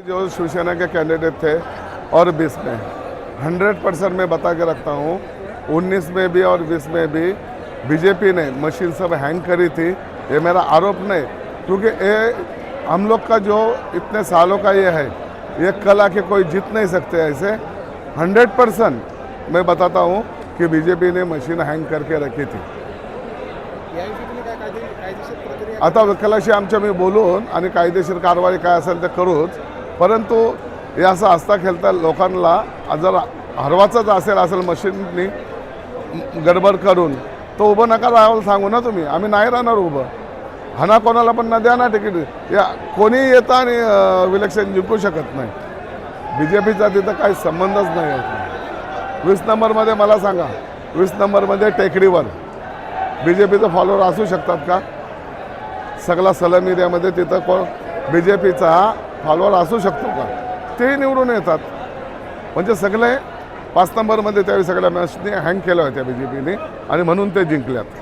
जो शिवसेना के कैंडिडेट थे और 20 में 100% मैं बता के रखता हूँ, 19 में भी और 20 में भी बीजेपी ने मशीन सब हैंग करी थी। ये मेरा आरोप नहीं, क्योंकि ये हम लोग का जो इतने सालों का ये है, ये कल आके कोई जीत नहीं सकते। ऐसे 100% मैं बताता हूँ कि बीजेपी ने मशीन हैंग करके रखी थी। आता विकलाशी आमच्या मी बोलून आणि कायदेशीर कारवाई काय असेल ते करूच, परंतु हे असं हसता खेळता लोकांना जर हरवाचंच असेल मशीननी गडबड करून तो उभं नका राहायला सांगू ना तुम्ही। आम्ही नाही राहणार उभं, हाना कोणाला पण न द्या ना तिकीट। या कोणी येतं आणि इलेक्शन जिंकू शकत नाही। बीजेपीचा तिथं काही संबंधच नाही आहे। 20 नंबरमध्ये मला सांगा, 20 नंबरमध्ये टेकडीवर बीजेपीचं फॉलोअर असू शकतात का? सगळा सलम एरियामध्ये तिथं कोण बीजेपीचा फॉलोअर असू शकतो का? ते निवडून येतात। म्हणजे सगळे 5 नंबरमध्ये त्यावेळी सगळ्या मॅचने हँग केल्या होत्या बीजेपीने आणि म्हणून ते जिंकल्यात।